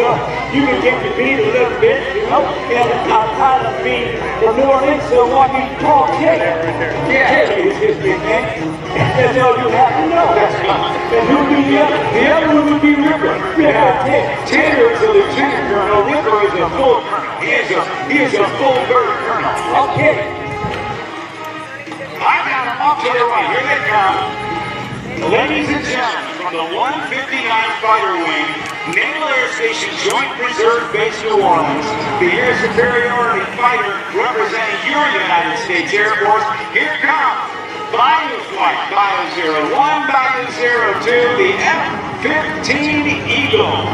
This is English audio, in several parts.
up. You can get your beat a little bit, you know, and I'll kind of be from New Orleans, so what you call K. Yeah, K is his big name. That's all you have to know. And who would be the other? The other one would be River. Yeah, Taylor is a lieutenant colonel. River is a full colonel. He is a full bird colonel. Okay. I got them up to the right. Here they come. Ladies and gentlemen, from the 159 Fighter Wing, Naval Air Station Joint Reserve Base New Orleans, the Air Superiority Fighter representing your United States Air Force, here comes Bayou Flight, Bayou 01, Bayou 02, the F-15 Eagle.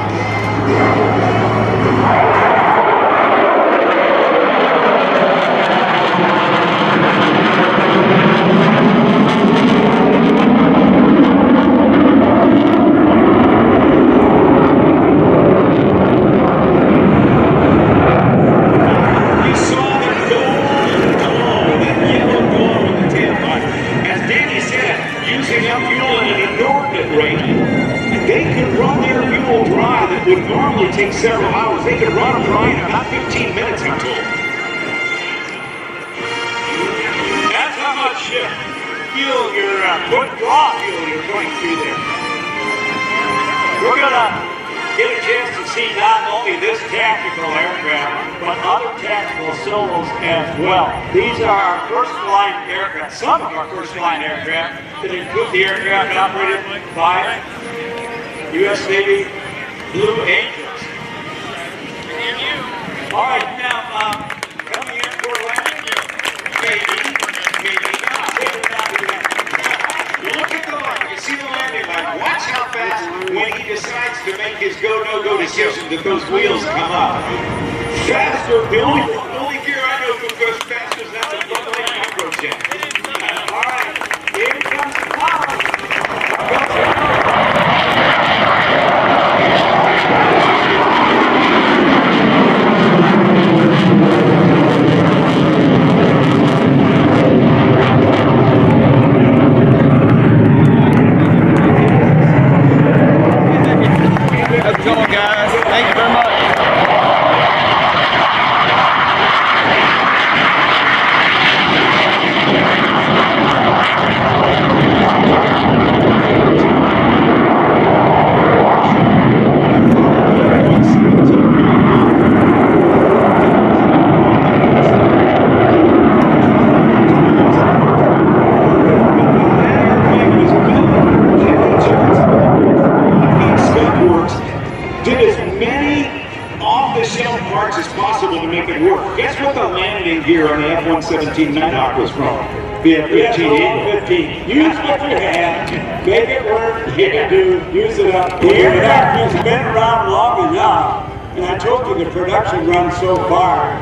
Would normally take several hours. They could run them dry in about 15 minutes, I'm told. That's how much fuel you're raw fuel you're going through there. We're gonna get a chance to see not only this tactical aircraft, but other tactical solos as well. These are our first flying aircraft, some of our first flying aircraft that include the aircraft operated by U.S. Navy Blue Angels. All right, now, coming in for landing. Maybe not. Look at the line. You see the landing line. Watch how fast when he decides to make his go, no-go decision that those wheels come up. Faster. The only gear I know that goes faster is that the front leg microjet. All right, here comes the power. How's it going, guys? Thank you very much. Did as many off-the-shelf parts as possible to make it work. Guess what the landing gear on the F-117 Nighthawk was from? The F-15. Use what you have. Make it work. Yeah, dude. Use it up. The aircraft has been around long enough, and I told you the production run so far.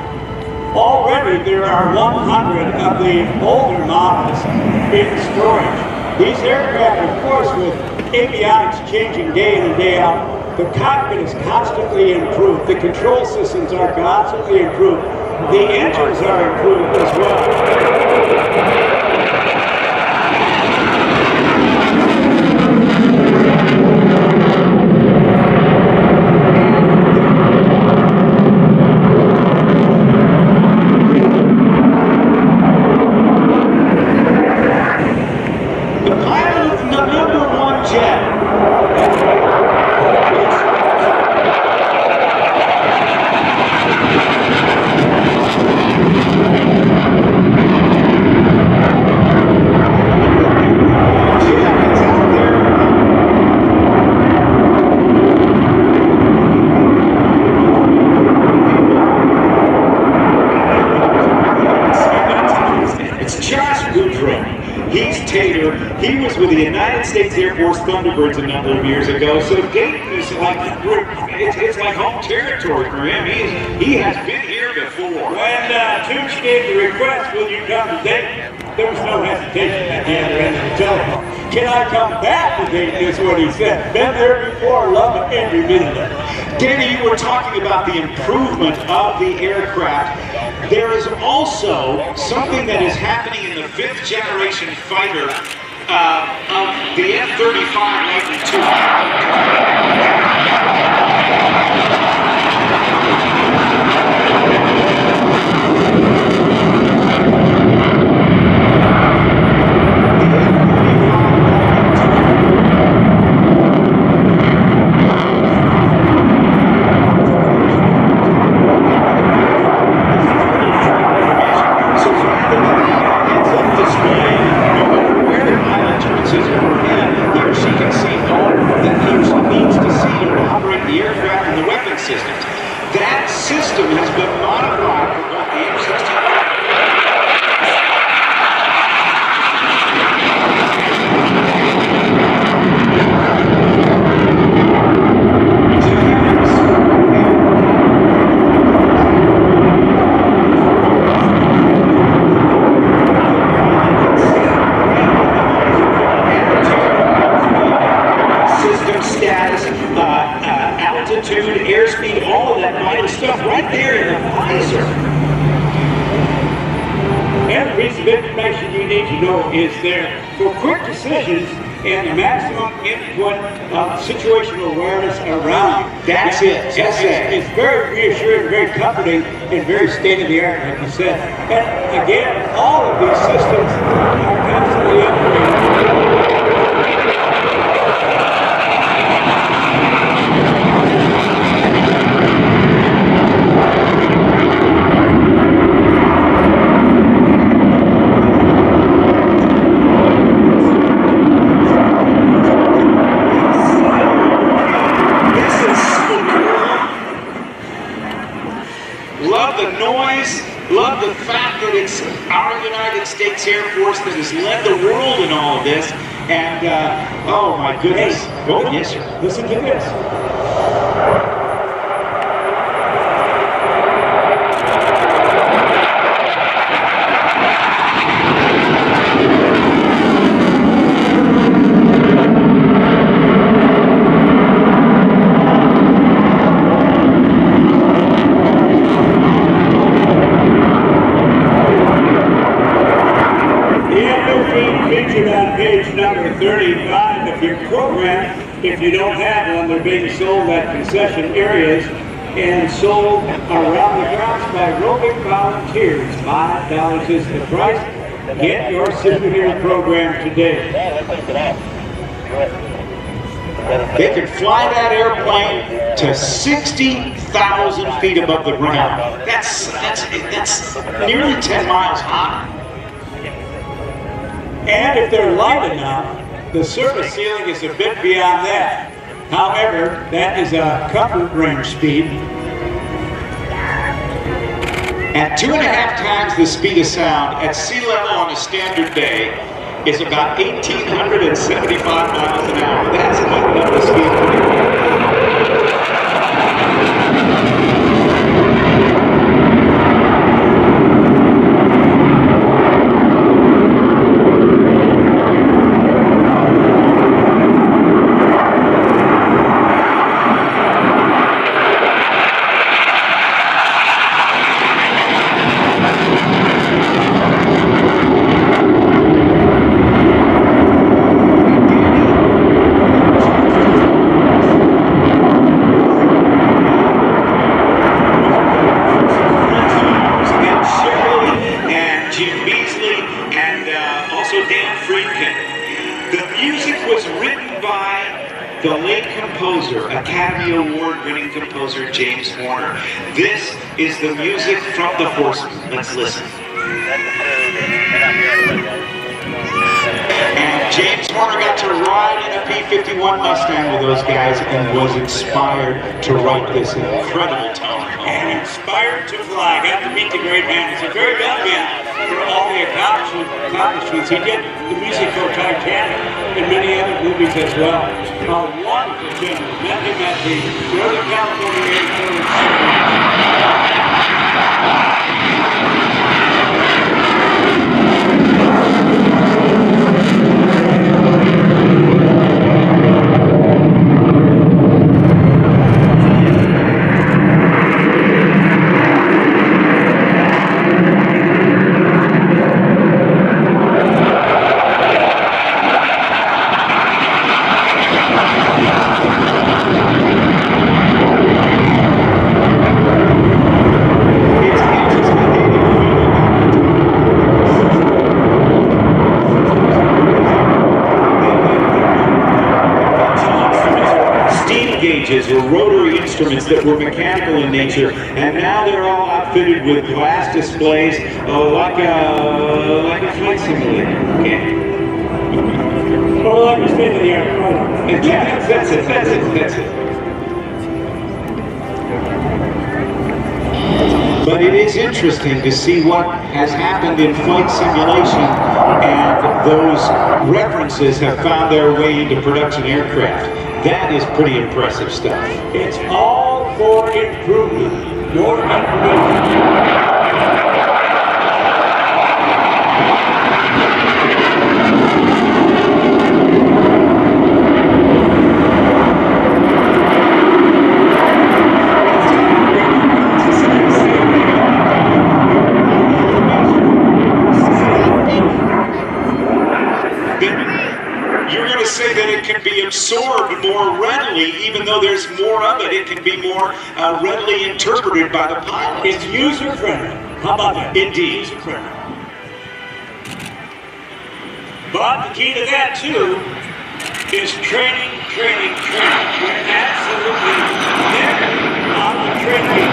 Already there are 100 of the older models in storage. These aircraft, of course, with avionics changing day in and day out, the cockpit is constantly improved. The control systems are constantly improved. The engines are improved as well. He was with the United States Air Force Thunderbirds a number of years ago, so Dayton is like, it's like home territory for him. He has been here before. When Tooch gave the request, will you come to Dayton? There was no hesitation at the other end of the telephone. Can I come back to Dayton, is what he said. Been there before, love it every minute of it. Danny, you were talking about the improvement of the aircraft. There is also something that is happening in the 5th generation fighter of the F-35 Lightning II. and the weapon systems. That system has been modified for both the F-16. Altitude, airspeed, all of that fine stuff right there in the visor. Every piece of information you need to know is there for quick decisions and maximum input of situational awareness around you. That's it. It's very reassuring, very comforting, and very state-of-the-art, like you said. And again, all of these systems are constantly upgraded. Love the noise, love the fact that it's our United States Air Force that has led the world in all of this. And, oh my goodness. Oh, yes, sir. Listen to this. Featured on page number 35 of your program. If you don't have one, they're being sold at concession areas and sold around the grounds by roving volunteers. $5 is the price. Get your souvenir program today. They can fly that airplane to 60,000 feet above the ground. That's nearly 10 miles high. And if they're light enough, the surface ceiling is a bit beyond that. However, that is a comfort range speed. At 2.5 times the speed of sound, at sea level on a standard day, is about 1,875 miles an hour. That's not the speed. The late composer, Academy Award-winning composer James Horner. This is the music from The Horsemen. Let's listen. And James Horner got to ride in a P-51 Mustang with those guys and was inspired to write this incredible tone. And inspired to fly. Got to meet the great man. He's a very young man for all the accomplishments. He did the music for Titanic and many other movies as well. A wonderful gentleman. Met him at the Northern California were rotary instruments that were mechanical in nature, and now they're all outfitted with glass displays, like a flight simulator. Okay. Or like a state-of-the-art product. Yeah, that's it. But it is interesting to see what has happened in flight simulation, and those references have found their way into production aircraft. That is pretty impressive stuff. It's all for improvement, more information. You're going to say that it can be absorbed more readily, even though there's more of it, it can be more readily interpreted by the pilot. It's user-friendly. How about that? Indeed. User-friendly. But the key to that, too, is training. We're absolutely there on the training.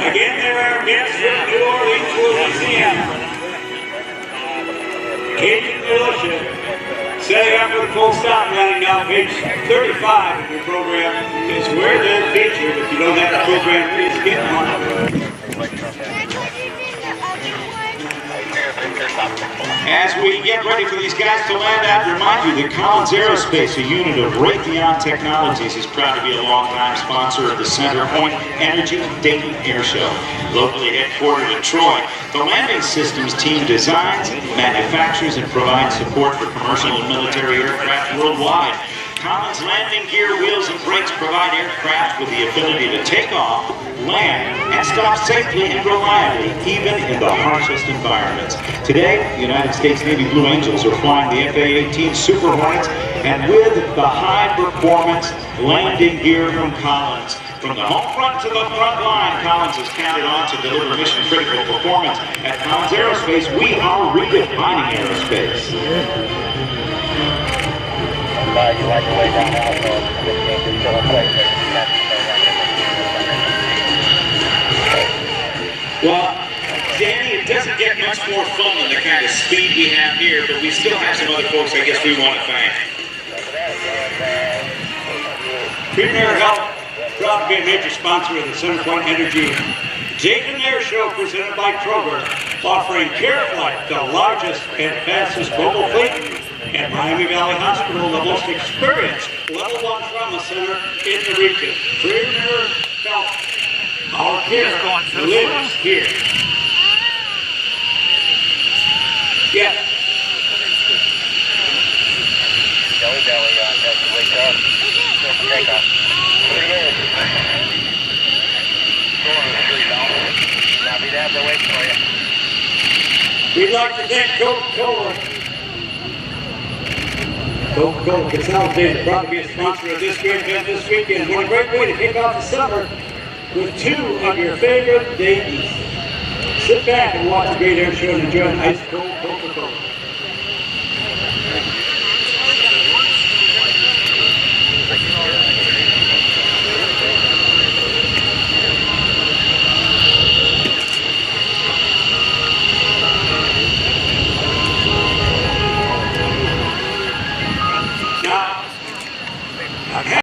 Again, there are guests from New Orleans, Louisiana. Cajun Militia, setting up with a full stop running down page 35 of your program is where they're featured. If you don't have the program, please get on. As we get ready for these guys to land, I'd remind you that Collins Aerospace, a unit of Raytheon Technologies, is proud to be a longtime sponsor of the CenterPoint Energy Dayton Airshow. Locally headquartered in Troy, the landing systems team designs, manufactures, and provides support for commercial and military aircraft worldwide. Collins landing gear, wheels, and brakes provide aircraft with the ability to take off, land, and stop safely and reliably, even in the harshest environments. Today, the United States Navy Blue Angels are flying the F-15 Super Hornets, and with the high-performance landing gear from Collins. From the home front to the front line, Collins is counted on to deliver mission-critical performance. At Collins Aerospace, we are redefining aerospace. You like the way down also. Well, Danny, it doesn't get much more fun than the kind of speed we have here, but we still have some other folks I guess we want to thank. Premier Health, proud to be a major sponsor of the CenterPoint Energy Dayton Airshow presented by Kroger, offering CareFlight, the largest and fastest mobile fleet, and Miami Valley Hospital, the most experienced level 1 trauma center in the region. Premier Health, our care lives here. Yes. Belly, wake up. Take off. Going to the street now. Now be there, they're waiting for you. We'd like to thank Coca-Cola. Coca-Cola Consolidated, proud to be a sponsor of this great event this weekend. What a great way to kick off the summer with two of your favorite Daytons. Sit back and watch the great air show and enjoy an ice cold Coca-Cola.